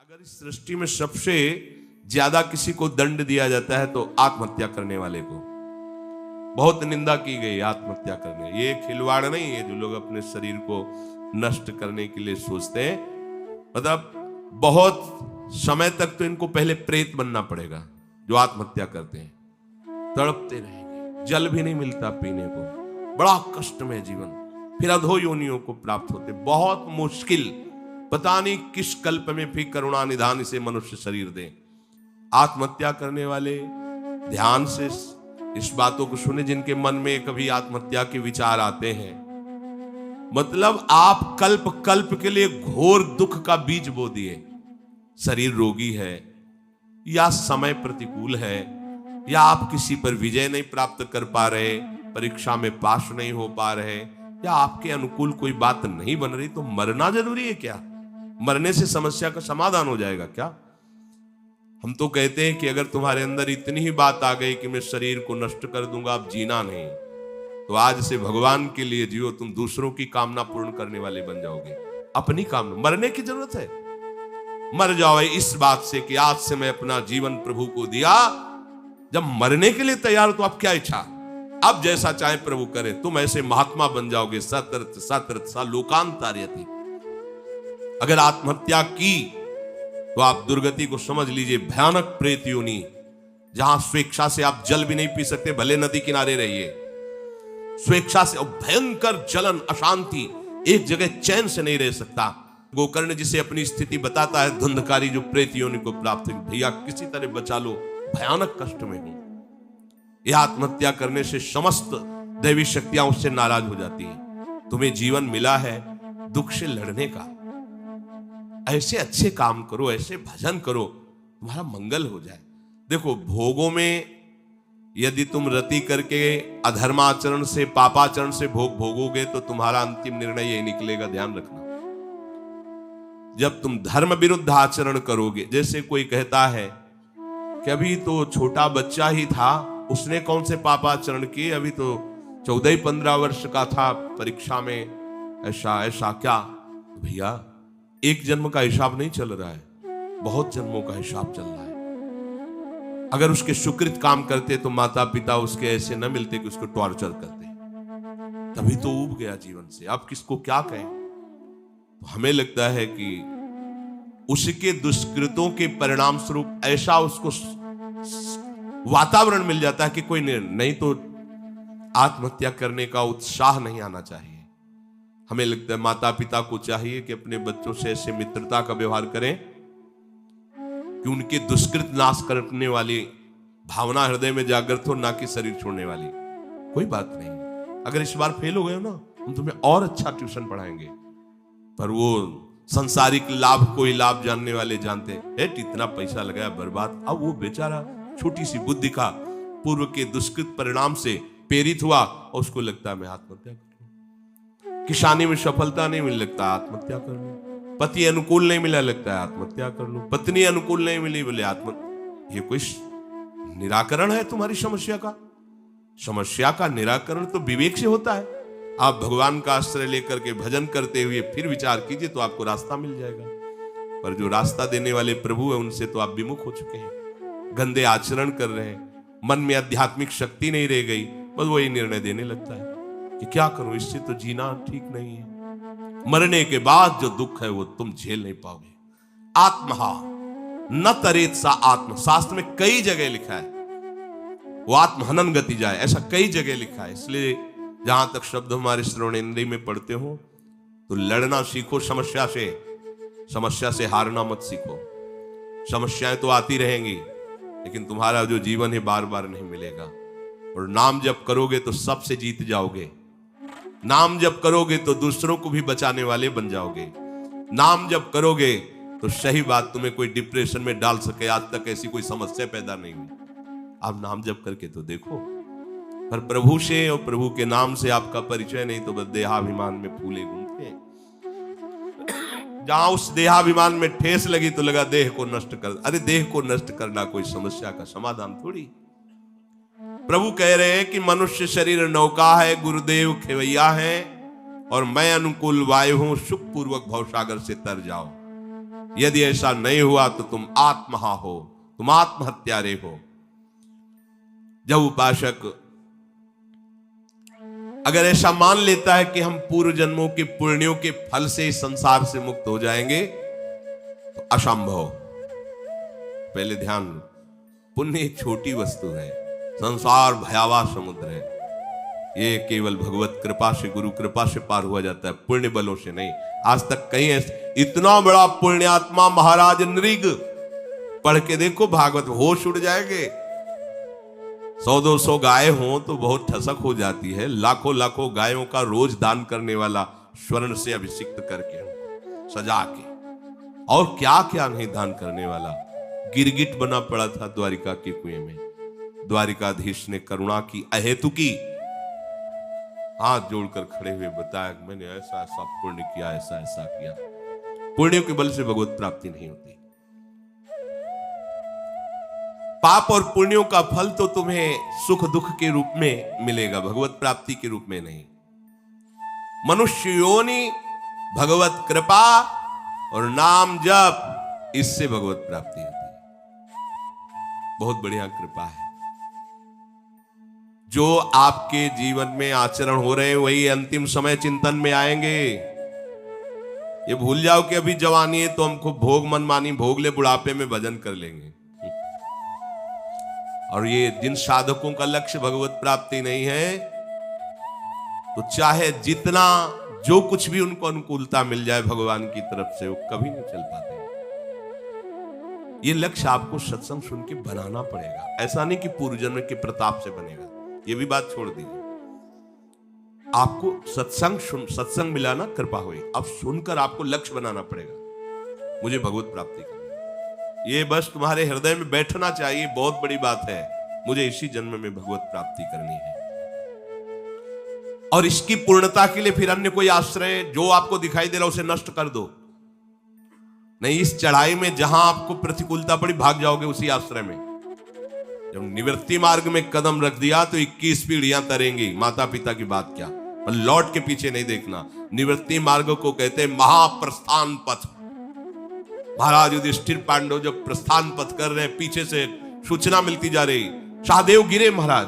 अगर इस सृष्टि में सबसे ज्यादा किसी को दंड दिया जाता है तो आत्महत्या करने वाले को बहुत निंदा की गई। आत्महत्या करने ये खिलवाड़ नहीं है जो लोग अपने शरीर को नष्ट करने के लिए सोचते हैं। मतलब बहुत समय तक तो इनको पहले प्रेत बनना पड़ेगा। जो आत्महत्या करते हैं तड़पते रहेंगे, जल भी नहीं मिलता पीने को, बड़ा कष्ट में जीवन, फिर अधो योनियों को प्राप्त होते, बहुत मुश्किल। पता नहीं किस कल्प में फिर करुणा निधान से मनुष्य शरीर दे। आत्महत्या करने वाले ध्यान से इस बातों को सुने जिनके मन में कभी आत्महत्या के विचार आते हैं। मतलब आप कल्प कल्प के लिए घोर दुख का बीज बो दिए। शरीर रोगी है या समय प्रतिकूल है या आप किसी पर विजय नहीं प्राप्त कर पा रहे, परीक्षा में पास नहीं हो पा रहे या आपके अनुकूल कोई बात नहीं बन रही, तो मरना जरूरी है क्या? मरने से समस्या का समाधान हो जाएगा क्या? हम तो कहते हैं कि अगर तुम्हारे अंदर इतनी ही बात आ गई कि मैं शरीर को नष्ट कर दूंगा, अब जीना नहीं, तो आज से भगवान के लिए जियो। तुम दूसरों की कामना पूर्ण करने वाले बन जाओगे, अपनी कामना। मरने की जरूरत है, मर जाओ इस बात से कि आज से मैं अपना जीवन प्रभु को दिया। जब मरने के लिए तैयार हो तो आप क्या इच्छा, अब जैसा चाहे प्रभु करे। तुम ऐसे महात्मा बन जाओगे, सतर्थ सतर्थ सा लोकांतार्यति। अगर आत्महत्या की तो आप दुर्गति को समझ लीजिए, भयानक प्रेत योनि, जहां स्वेच्छा से आप जल भी नहीं पी सकते, भले नदी किनारे रहिए। स्वेच्छा से भयंकर जलन, अशांति, एक जगह चैन से नहीं रह सकता। गोकर्ण जिसे अपनी स्थिति बताता है, धुंधकारी जो प्रेत योनि को प्राप्त है, भैया किसी तरह बचा लो, भयानक कष्ट में हूं। यह आत्महत्या करने से समस्त दैवी शक्तियां उससे नाराज हो जाती है। तुम्हें जीवन मिला है दुख से लड़ने का, ऐसे अच्छे काम करो, ऐसे भजन करो, तुम्हारा मंगल हो जाए। देखो, भोगों में यदि तुम रति करके अधर्माचरण से, पापाचरण से भोग भोगोगे तो तुम्हारा अंतिम निर्णय यही निकलेगा, ध्यान रखना। जब तुम धर्म विरुद्ध आचरण करोगे, जैसे कोई कहता है कि अभी तो छोटा बच्चा ही था, उसने कौन से पापाचरण किए, अभी तो 14-15 वर्ष का था, परीक्षा में ऐसा ऐसा क्या। भैया, एक जन्म का हिसाब नहीं चल रहा है, बहुत जन्मों का हिसाब चल रहा है। अगर उसके सुकृत काम करते तो माता पिता उसके ऐसे न मिलते कि उसको टॉर्चर करते, तभी तो ऊब गया जीवन से। अब किसको क्या कहें? तो हमें लगता है कि उसके दुष्कृतों के परिणाम स्वरूप ऐसा उसको वातावरण मिल जाता है कि कोई नहीं तो आत्महत्या करने का उत्साह नहीं आना चाहिए। हमें लगता है माता पिता को चाहिए कि अपने बच्चों से ऐसे मित्रता का व्यवहार करें कि उनके दुष्कृत नाश करने वाली भावना हृदय में जागृत हो, ना कि शरीर छोड़ने वाली। कोई बात नहीं, अगर इस बार फेल हो गए हो ना, हम तुम्हें और अच्छा ट्यूशन पढ़ाएंगे। पर वो संसारिक लाभ को ही लाभ जानने वाले जानते हैं, इतना पैसा लगाया बर्बाद। अब वो बेचारा छोटी सी बुद्धि का पूर्व के दुष्कृत परिणाम से प्रेरित हुआ और उसको लगता है मैं आत्महत्या कर लूं। किसानी में सफलता नहीं मिल, लगता आत्महत्या कर लूं। पति अनुकूल नहीं मिला, लगता है आत्महत्या कर लूं। पत्नी अनुकूल नहीं मिली, बोले आत्महत्या। ये कोई निराकरण है तुम्हारी समस्या का? समस्या का निराकरण तो विवेक से होता है। आप भगवान का आश्रय लेकर के भजन करते हुए फिर विचार कीजिए तो आपको रास्ता मिल जाएगा। पर जो रास्ता देने वाले प्रभु है, उनसे तो आप विमुख हो चुके हैं, गंदे आचरण कर रहे हैं, मन में आध्यात्मिक शक्ति नहीं रह गई, बस वही निर्णय देने लगता है कि क्या करूं, इससे तो जीना ठीक नहीं है। मरने के बाद जो दुख है वो तुम झेल नहीं पाओगे। आत्महा न तरेत सा आत्म, शास्त्र में कई जगह लिखा है, वो आत्महनन गति जाए, ऐसा कई जगह लिखा है। इसलिए जहां तक शब्द हमारे श्रवणेंद्रिय में पढ़ते हो तो लड़ना सीखो समस्या से, समस्या से हारना मत सीखो। समस्याएं तो आती रहेंगी, लेकिन तुम्हारा जो जीवन है बार बार नहीं मिलेगा। और नाम जप करोगे तो सबसे जीत जाओगे। नाम जप करोगे तो दूसरों को भी बचाने वाले बन जाओगे। नाम जप करोगे तो सही बात, तुम्हें कोई डिप्रेशन में डाल सके, आज तक ऐसी कोई समस्या पैदा नहीं हुई। आप नाम जप करके तो देखो। पर प्रभु से और प्रभु के नाम से आपका परिचय नहीं तो बस देहाभिमान में फूले घूमते। जहां उस देहाभिमान में ठेस लगी तो लगा देह को नष्ट कर। अरे देह को नष्ट करना कोई समस्या का समाधान थोड़ी। प्रभु कह रहे हैं कि मनुष्य शरीर नौका है, गुरुदेव खेवैया है, और मैं अनुकूल वायु हूं, सुखपूर्वक भवसागर से तर जाओ। यदि ऐसा नहीं हुआ तो तुम आत्महा हो, तुम आत्महत्यारे हो। जब उपासक अगर ऐसा मान लेता है कि हम पूर्व जन्मों के पुण्यों के फल से इस संसार से मुक्त हो जाएंगे, तो असंभव। पहले ध्यान, पुण्य एक छोटी वस्तु है, संसार भयावह समुद्र है। ये केवल भगवत कृपा से, गुरु कृपा से पार हुआ जाता है, पुण्य बलों से नहीं। आज तक कहीं ऐसे इतना बड़ा पुण्यात्मा महाराज नृग, पढ़ के देखो भागवत, होश उड़ जाएंगे। 100-200 गाय हो तो बहुत ठसक हो जाती है, लाखों लाखों गायों का रोज दान करने वाला, स्वर्ण से अभिषिक्त करके सजा के, और क्या क्या नहीं दान करने वाला। गिरगिट बना पड़ा था द्वारिका के कुएं में। द्वारिकाधीश ने करुणा की, अहेतुकी, हाथ जोड़कर खड़े हुए बताया, मैंने ऐसा ऐसा पुण्य किया, ऐसा ऐसा किया। पुण्य के बल से भगवत प्राप्ति नहीं होती। पाप और पुण्यों का फल तो तुम्हें सुख दुख के रूप में मिलेगा, भगवत प्राप्ति के रूप में नहीं। मनुष्य योनि, भगवत कृपा और नाम जप, इससे भगवत प्राप्ति होती है। बहुत बढ़िया कृपा है। जो आपके जीवन में आचरण हो रहे हैं वही अंतिम समय चिंतन में आएंगे। ये भूल जाओ कि अभी जवानी है तो हमको भोग मनमानी भोग ले, बुढ़ापे में भजन कर लेंगे। और ये जिन साधकों का लक्ष्य भगवत प्राप्ति नहीं है, तो चाहे जितना जो कुछ भी उनको अनुकूलता मिल जाए भगवान की तरफ से, वो कभी नहीं चल पाते। ये लक्ष्य आपको सत्संग सुन के बनाना पड़ेगा। ऐसा नहीं कि पूर्व जन्म के प्रताप से बनेगा, ये भी बात छोड़ दीजिए। आपको सत्संग मिला ना, कृपा हुई, अब सुनकर आपको लक्ष्य बनाना पड़ेगा, मुझे भगवत प्राप्ति करनी। ये बस तुम्हारे हृदय में बैठना चाहिए, बहुत बड़ी बात है, मुझे इसी जन्म में भगवत प्राप्ति करनी है। और इसकी पूर्णता के लिए फिर अन्य कोई आश्रय जो आपको दिखाई दे रहा उसे नष्ट कर दो। नहीं, इस चढ़ाई में जहां आपको प्रतिकूलता पड़ी भाग जाओगे उसी आश्रय में। जब निवृत्ति मार्ग में कदम रख दिया तो 21 पीढ़ियां तरेंगी, माता पिता की बात क्या, पर लौट के पीछे नहीं देखना। निवृत्ति मार्ग को कहते हैं महाप्रस्थान पथ। महाराज युधिष्ठिर पांडव जब प्रस्थान पथ कर रहे हैं, पीछे से सूचना मिलती जा रही, सहदेव गिरे महाराज,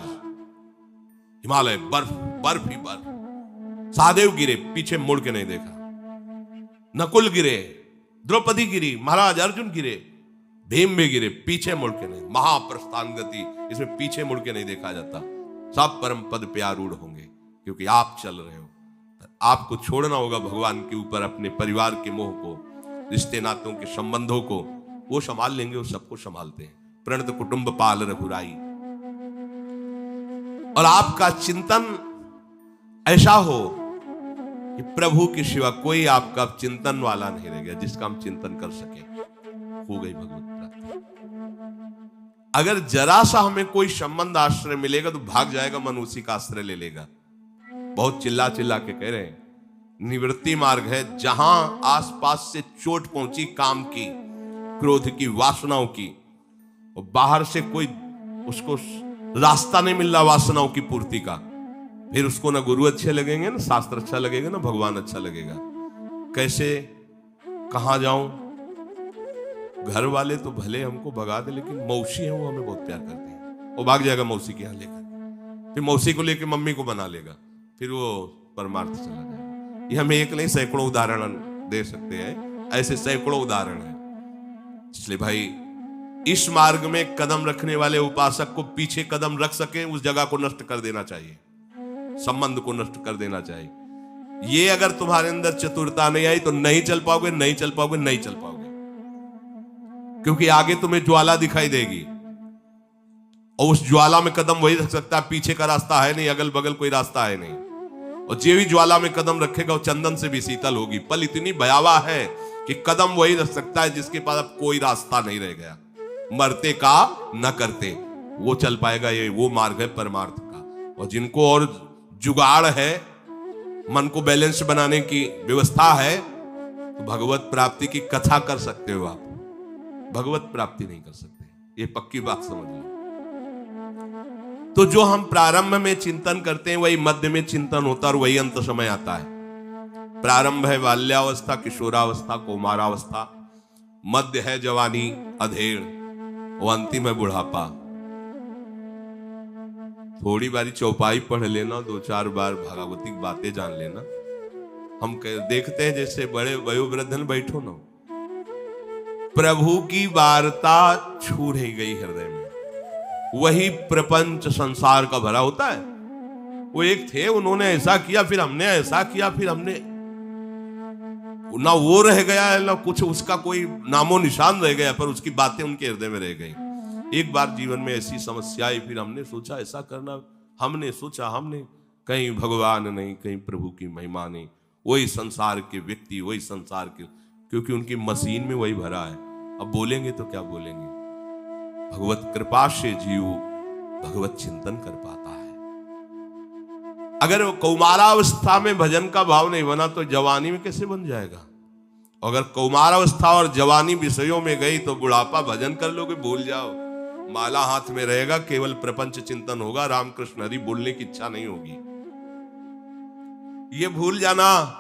हिमालय बर्फ बर्फ ही बर्फ। सहदेव गिरे, पीछे मुड़ के नहीं देखा। नकुल गिरे, द्रौपदी गिरी, महाराज अर्जुन गिरे, भीम भी गिरे, पीछे मुड़ के नहीं। महाप्रस्थान गति, इसमें पीछे मुड़ के नहीं देखा जाता। सब परम पद पे आरूढ़ होंगे, क्योंकि आप चल रहे हो। आपको छोड़ना होगा भगवान के ऊपर अपने परिवार के मोह को, रिश्ते नातों के संबंधों को। वो संभाल लेंगे, वो सबको संभालते हैं। प्रणत कुटुंब पाल रघुराई। और आपका चिंतन ऐसा हो कि प्रभु के सिवा कोई आपका चिंतन वाला नहीं रह गया जिसका हम चिंतन कर सके, हो गई भगवत प्राप्ति। अगर जरा सा हमें कोई संबंध आश्रय मिलेगा तो भाग जाएगा, मन उसी का आश्रय ले लेगा। बहुत चिल्ला चिल्ला के कह रहे हैं, निवृत्ति मार्ग है, जहां आसपास से चोट पहुंची काम की, क्रोध की, वासनाओं की, और बाहर से कोई उसको रास्ता नहीं मिल रहा वासनाओं की पूर्ति का, फिर उसको ना गुरु अच्छे लगेंगे, ना शास्त्र अच्छा लगेगा, ना भगवान अच्छा लगेगा। कैसे, कहां जाऊं? घर वाले तो भले हमको भगा दे, लेकिन मौसी है वो हमें बहुत प्यार करती है, वो भाग जाएगा मौसी के यहाँ लेकर, फिर मौसी को लेकर मम्मी को बना लेगा, फिर वो परमार्थ चला जाएगा। ये हम एक नहीं सैकड़ों उदाहरण दे सकते हैं, ऐसे सैकड़ों उदाहरण हैं। इसलिए भाई, इस मार्ग में कदम रखने वाले उपासक को पीछे कदम रख सके, उस जगह को नष्ट कर देना चाहिए, संबंध को नष्ट कर देना चाहिए। ये अगर तुम्हारे अंदर चतुरता नहीं आई तो नहीं चल पाओगे, नहीं चल पाओगे, नहीं चल पाओगे। क्योंकि आगे तुम्हें ज्वाला दिखाई देगी, और उस ज्वाला में कदम वही रख सकता है, पीछे का रास्ता है नहीं, अगल बगल कोई रास्ता है नहीं। और जो भी ज्वाला में कदम रखेगा वो चंदन से भी शीतल होगी। पल इतनी भयावह है कि कदम वही रख सकता है जिसके पास अब कोई रास्ता नहीं रह गया। मरते का न करते, वो चल पाएगा। ये वो मार्ग है परमार्थ का। और जिनको और जुगाड़ है, मन को बैलेंस बनाने की व्यवस्था है, तो भगवत प्राप्ति की कथा कर सकते हो आप, भगवत प्राप्ति नहीं कर सकते। ये पक्की बात समझ लो। तो जो हम प्रारंभ में चिंतन करते हैं वही मध्य में चिंतन होता है और वही अंत समय आता है। प्रारंभ है बाल्यावस्था, किशोरावस्था, कौमारावस्था, मध्य है जवानी अधेड़, वो अंतिम है बुढ़ापा। थोड़ी बारी चौपाई पढ़ लेना, 2-4 बार भागवतिक बातें जान लेना। हम देखते हैं जैसे बड़े वयोवृद्धन बैठो ना, प्रभु की वार्ता छू रही गई हृदय में, वही प्रपंच संसार का भरा होता है। वो एक थे, उन्होंने ऐसा किया, फिर हमने ऐसा किया, फिर हमने, ना वो रह गया है ना कुछ उसका कोई नामो निशान रह गया, पर उसकी बातें उनके हृदय में रह गई। एक बार जीवन में ऐसी समस्या आई, फिर हमने सोचा ऐसा करना, हमने सोचा, हमने कहीं भगवान नहीं, कहीं प्रभु की महिमा नहीं, वही संसार के व्यक्ति, वही संसार के, क्योंकि उनकी मशीन में वही भरा है। अब बोलेंगे तो क्या बोलेंगे? भगवत कृपा से जीव भगवत चिंतन कर पाता है। अगर कौमारावस्था में भजन का भाव नहीं बना तो जवानी में कैसे बन जाएगा? अगर कौमारावस्था और जवानी विषयों में गई तो बुढ़ापा भजन कर लोगे, भूल जाओ, माला हाथ में रहेगा, केवल प्रपंच चिंतन होगा, रामकृष्ण हरि बोलने की इच्छा नहीं होगी। ये भूल जाना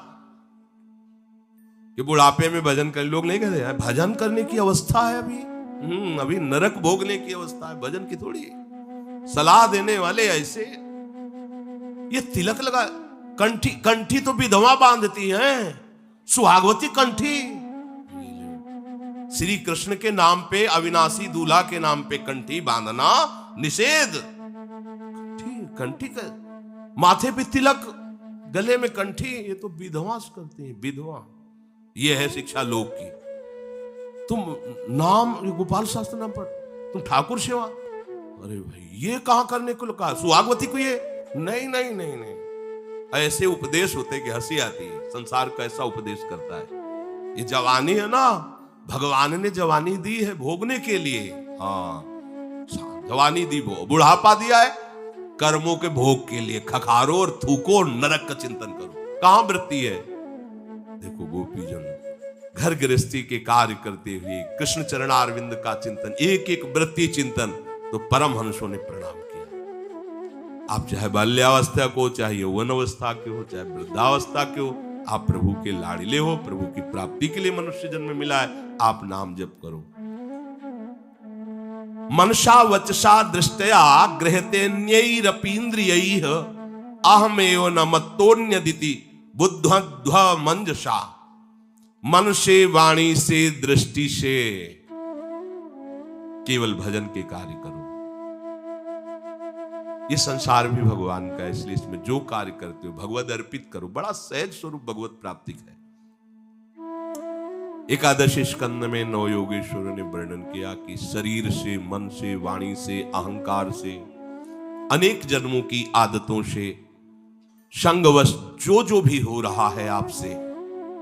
कि बुढ़ापे में भजन कर, लोग नहीं कहते हैं भजन करने की अवस्था है अभी नरक भोगने की अवस्था है, भजन की थोड़ी। सलाह देने वाले ऐसे, ये तिलक लगा, कंठी तो विधवा बांधती हैं, सुहागवती कंठी। श्री कृष्ण के नाम पे, अविनाशी दूल्हा के नाम पे कंठी बांधना निषेध। कंठी का माथे पे तिलक, गले में कंठी, ये तो विधवा करती है, विधवा। ये है शिक्षा लोक की। तुम नाम गोपाल शास्त्र नाम पढ़, तुम ठाकुर सेवा, अरे भाई ये कहां करने को कहा? सुहागवती को ये नहीं नहीं नहीं नहीं, ऐसे उपदेश होते कि हंसी आती है। संसार का ऐसा उपदेश करता है। ये जवानी है ना, भगवान ने जवानी दी है भोगने के लिए। हाँ, जवानी दी, बुढ़ापा दिया है कर्मों के भोग के लिए। खखारो और थूको और नरक का चिंतन करो। कहां वृत्ति है? देखो गोपीजन घर गृहस्थी के कार्य करते हुए कृष्ण चरणारविंद का चिंतन, एक एक वृत्ति चिंतन, तो परमहंसों ने प्रणाम किया। आप चाहे बाल्यावस्था को, चाहे यौवन अवस्था के हो, चाहे वृद्धावस्था के हो, आप प्रभु के लाड़िले हो, प्रभु की प्राप्ति के लिए मनुष्य जन्म मिला है, आप नाम जप करो। मनसा वचसा दृष्टया गृहतेन्यैरपीन्द्रियैः अहमेव न मत्तोन्यदिति बुद्धध्व मंजसा। मन से, वाणी से, दृष्टि से केवल भजन के कार्य करो। ये संसार भी भगवान का है, इसलिए इसमें जो कार्य करते हो भगवद अर्पित करो। बड़ा सहज स्वरूप भगवत प्राप्ति है। एकादशी स्कंद में नौ योगेश्वरों ने वर्णन किया कि शरीर से, मन से, वाणी से, अहंकार से, अनेक जन्मों की आदतों से, संगवश जो भी हो रहा है आपसे,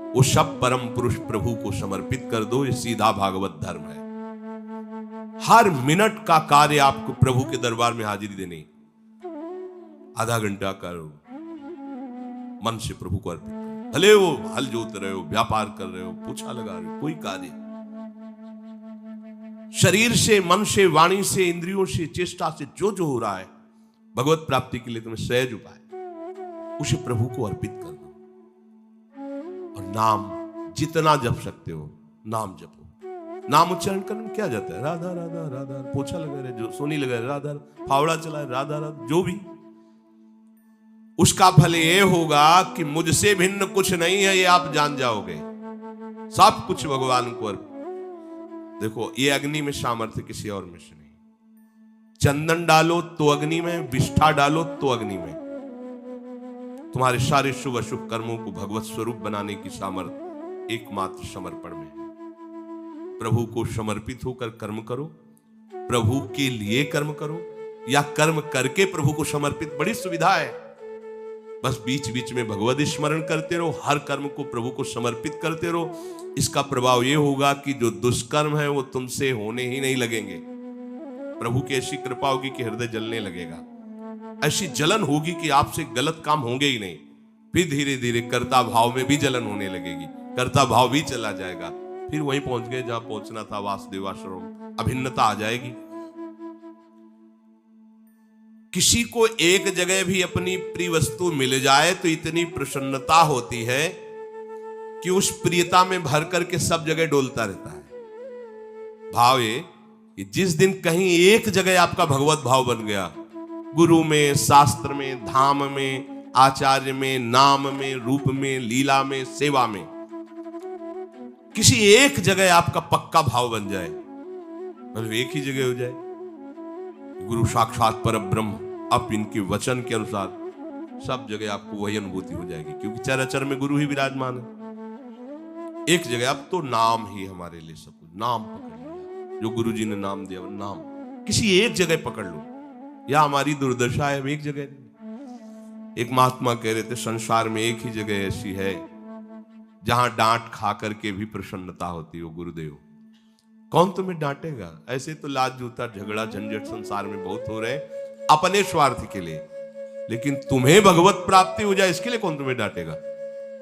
वो सब परम पुरुष प्रभु को समर्पित कर दो। ये सीधा भागवत धर्म है। हर मिनट का कार्य आपको प्रभु के दरबार में हाजिरी देनी। आधा घंटा करो, मन से प्रभु को अर्पित करो। भले वो हल जोत रहे हो, व्यापार कर रहे हो, पोछा लगा रहे हो, कोई कार्य, शरीर से, मन से, वाणी से, इंद्रियों से, चेष्टा से जो हो रहा है भगवत प्राप्ति के लिए तुम्हें सहज उपाय, उसे प्रभु को अर्पित कर दो। और नाम जितना जप सकते हो नाम जपो। नाम उच्चारण करने में क्या जाता है? राधा राधा राधा, पोछा लगा रहे, जो सोनी लगा रहे राधा, फावड़ा चला राधा राधा, जो भी, उसका फल ये होगा कि मुझसे भिन्न कुछ नहीं है, ये आप जान जाओगे। सब कुछ भगवान को अर्पित। देखो, ये अग्नि में सामर्थ्य किसी और में से नहीं। चंदन डालो तो अग्नि में, विष्ठा डालो तो अग्नि में। तुम्हारे सारे शुभ अशुभ कर्मों को भगवत स्वरूप बनाने की सामर्थ्य एकमात्र समर्पण में है। प्रभु को समर्पित होकर कर्म करो, प्रभु के लिए कर्म करो, या कर्म करके प्रभु को समर्पित, बड़ी सुविधा है। बस बीच बीच में भगवत स्मरण करते रहो, हर कर्म को प्रभु को समर्पित करते रहो। इसका प्रभाव यह होगा कि जो दुष्कर्म है वो तुमसे होने ही नहीं लगेंगे। प्रभु की ऐसी कृपा होगी कि हृदय जलने लगेगा, ऐसी जलन होगी कि आपसे गलत काम होंगे ही नहीं। फिर धीरे धीरे कर्ता भाव में भी जलन होने लगेगी, कर्ता भाव भी चला जाएगा। फिर वहीं पहुंच गए जहां पहुंचना था, वासुदेवाश्रम, अभिन्नता आ जाएगी। किसी को एक जगह भी अपनी प्रिय वस्तु मिल जाए तो इतनी प्रसन्नता होती है कि उस प्रियता में भर करके सब जगह डोलता रहता है। भाव ये कि जिस दिन कहीं एक जगह आपका भगवत भाव बन गया, गुरु में, शास्त्र में, धाम में, आचार्य में, नाम में, रूप में, लीला में, सेवा में, किसी एक जगह आपका पक्का भाव बन जाए, मतलब एक ही जगह हो जाए, गुरु साक्षात पर ब्रह्म, अब इनके वचन के अनुसार सब जगह आपको वही अनुभूति हो जाएगी, क्योंकि चराचर में गुरु ही विराजमान है। एक जगह, अब तो नाम ही हमारे लिए सब कुछ, नाम पकड़ लिया, जो गुरु जी ने नाम दिया वो नाम किसी एक जगह पकड़ लो। या हमारी दुर्दशा है, एक जगह नहीं। एक महात्मा कह रहे थे, संसार में एक ही जगह ऐसी है जहां डांट खा करके भी प्रसन्नता होती हो, गुरुदेव। कौन तुम्हें डांटेगा? ऐसे तो लाज जूता झगड़ा झंझट संसार में बहुत हो रहे अपने स्वार्थ के लिए, लेकिन तुम्हें भगवत प्राप्ति हो जाए इसके लिए कौन तुम्हें डांटेगा?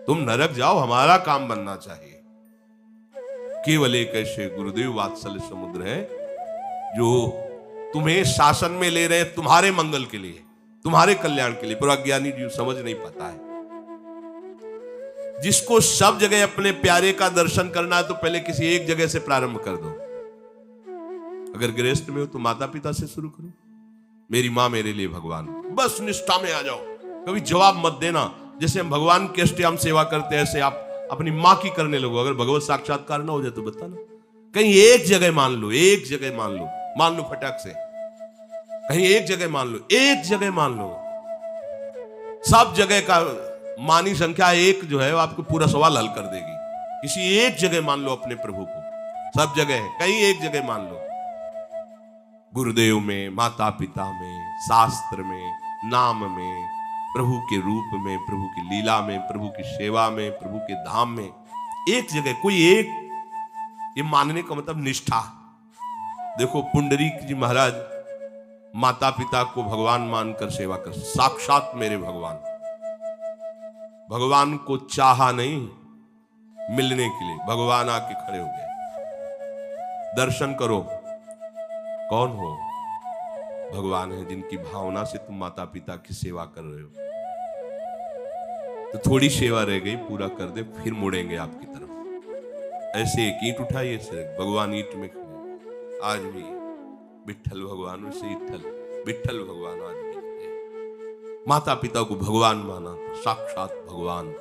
तुम नरक जाओ, हमारा काम बनना चाहिए। केवल एक ऐसे गुरुदेव वात्सल्य समुद्र है जो तुम्हें शासन में ले रहे, तुम्हारे मंगल के लिए, तुम्हारे कल्याण के लिए। पर अज्ञानी जीव समझ नहीं पाता है। जिसको सब जगह अपने प्यारे का दर्शन करना है तो पहले किसी एक जगह से प्रारंभ कर दो। अगर गृहस्थ में हो तो माता पिता से शुरू करो। मेरी मां मेरे लिए भगवान, बस निष्ठा में आ जाओ, कभी जवाब मत देना। जैसे हम भगवान के अष्टयाम सेवा करते हैं ऐसे आप अपनी मां की करने लगो। अगर भगवत साक्षात्कार ना हो जाए तो बताना। कहीं एक जगह मान लो, एक जगह मान लो फटाक से, कहीं एक जगह मान लो, एक जगह मान लो। सब जगह का मानी संख्या एक जो है वो आपको पूरा सवाल हल कर देगी। किसी एक जगह मान लो अपने प्रभु को, सब जगह है, कहीं एक जगह मान लो। गुरुदेव में, माता पिता में, शास्त्र में, नाम में, प्रभु के रूप में, प्रभु की लीला में, प्रभु की सेवा में, प्रभु के धाम में, एक जगह कोई एक। ये मानने का मतलब निष्ठा। देखो पुंडरीक जी महाराज माता पिता को भगवान मानकर सेवा कर, साक्षात मेरे भगवान। भगवान को चाहा नहीं मिलने के लिए, भगवान आके खड़े हो गए। दर्शन करो, कौन हो? भगवान है, जिनकी भावना से तुम माता पिता की सेवा कर रहे हो। तो थोड़ी सेवा रह गई, पूरा कर दे, फिर मुड़ेंगे आपकी तरफ। ऐसे एक ईंट उठाइए सिर्फ, भगवान ईंट में खड़े। आज भी विठल भगवान, उसे विठल भगवान आज भी खड़े। माता पिता को भगवान माना तो साक्षात भगवान।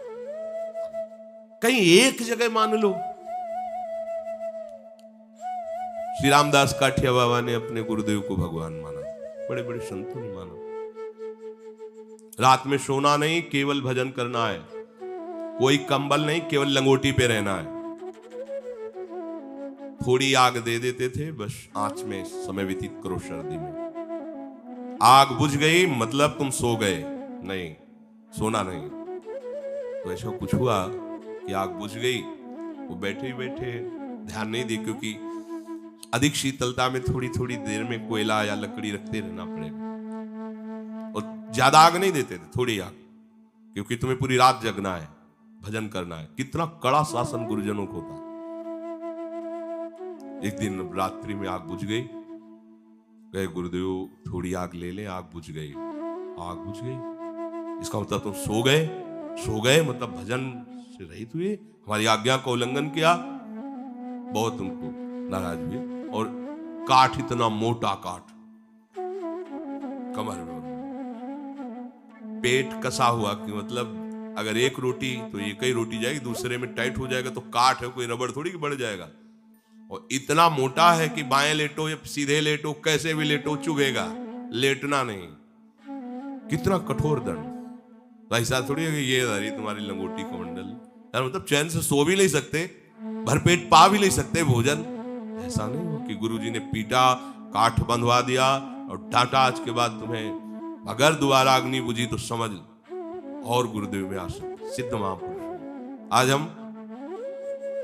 कहीं एक जगह मान लो। श्री रामदास काठिया बाबा ने अपने गुरुदेव को भगवान माना, बड़े बड़े संतों ने माना। रात में सोना नहीं, केवल भजन करना है। कोई कंबल नहीं, केवल लंगोटी पे रहना है। थोड़ी आग दे देते थे, बस आंच में समय व्यतीत करो। सर्दी में आग बुझ गई मतलब तुम सो गए, नहीं सोना नहीं। तो ऐसा कुछ हुआ कि आग बुझ गई, वो बैठे ही बैठे ध्यान नहीं दी, क्योंकि अधिक शीतलता में थोड़ी थोड़ी देर में कोयला या लकड़ी रखते रहना पड़ेगा। और ज्यादा आग नहीं देते थे, थोड़ी आग, क्योंकि तुम्हें पूरी रात जगना है, भजन करना है। कितना कड़ा शासन गुरुजनों को होता। एक दिन रात्रि में आग बुझ गई, कहे गुरुदेव थोड़ी आग ले ले। आग बुझ गई, आग बुझ गई, इसका मतलब तुम सो गए मतलब भजन से रहित हुए, हमारी आज्ञा का उल्लंघन किया। बहुत उनको नाराज हुए। और काठ, इतना मोटा काठ, कमर में, पेट कसा हुआ कि मतलब अगर एक रोटी तो एक ही रोटी जाएगी, दूसरे में टाइट हो जाएगा तो काठ है, कोई रबड़ थोड़ी कि बढ़ जाएगा। और इतना मोटा है कि बाएं लेटो या सीधे लेटो, कैसे भी लेटो चुभेगा, लेटना नहीं। कितना कठोर दंड। तो ऐसा थोड़ी है कि ये धरी तुम्हारी लंगोटी कमंडल, यार मतलब चैन से सो भी नहीं सकते, भरपेट पा भी नहीं सकते भोजन। ऐसा नहीं हो कि गुरुजी ने पीटा, काठ बंधवा दिया और डांटा, आज के बाद तुम्हें अगर दोबारा अग्नि बुझी तो समझ और गुरुदेव में आ सकते। सिद्ध महापुरुष। आज हम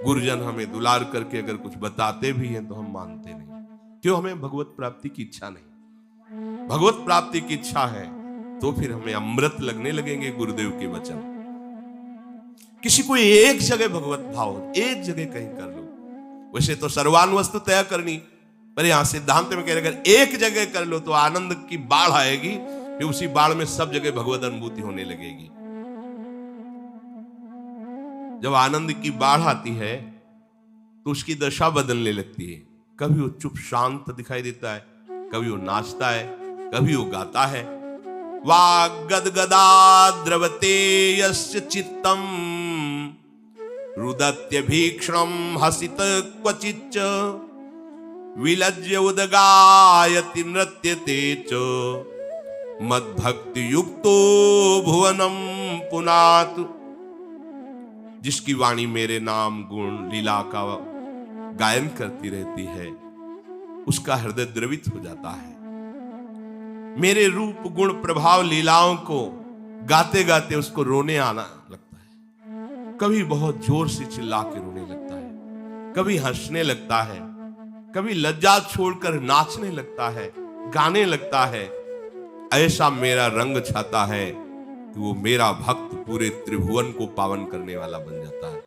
गुरुजन हमें दुलार करके अगर कुछ बताते भी हैं तो हम मानते नहीं। क्यों? हमें भगवत प्राप्ति की इच्छा नहीं। भगवत प्राप्ति की इच्छा है तो फिर हमें अमृत लगने लगेंगे गुरुदेव के वचन। किसी को एक जगह भगवत भाव, एक जगह कहीं कर लो। वैसे तो सर्वान वस्तु तय करनी, पर यहां सिद्धांत में कह रहे अगर एक जगह कर लो तो आनंद की बाढ़ आएगी, फिर उसी बाढ़ में सब जगह भगवत अनुभूति होने लगेगी। जब आनंद की बाढ़ आती है तो उसकी दशा बदलने लगती है। कभी वो चुप शांत दिखाई देता है, कभी वो नाचता है, कभी वो गाता है। वाग्गदगदा द्रवते यस्य चित्तम रुदत्य भीक्षणम हसित क्वचिच्च विलज्य उदगायति नृत्यते च मद्भक्ति युक्तो भुवनम पुनातु। जिसकी वाणी मेरे नाम गुण लीला का गायन करती रहती है, उसका हृदय द्रवित हो जाता है। मेरे रूप गुण प्रभाव लीलाओं को गाते गाते उसको रोने आना लगता है। कभी बहुत जोर से चिल्ला के रोने लगता है, कभी हंसने लगता है, कभी लज्जा छोड़कर नाचने लगता है, गाने लगता है। ऐसा मेरा रंग छाता है कि वो मेरा भक्त पूरे त्रिभुवन को पावन करने वाला बन जाता है।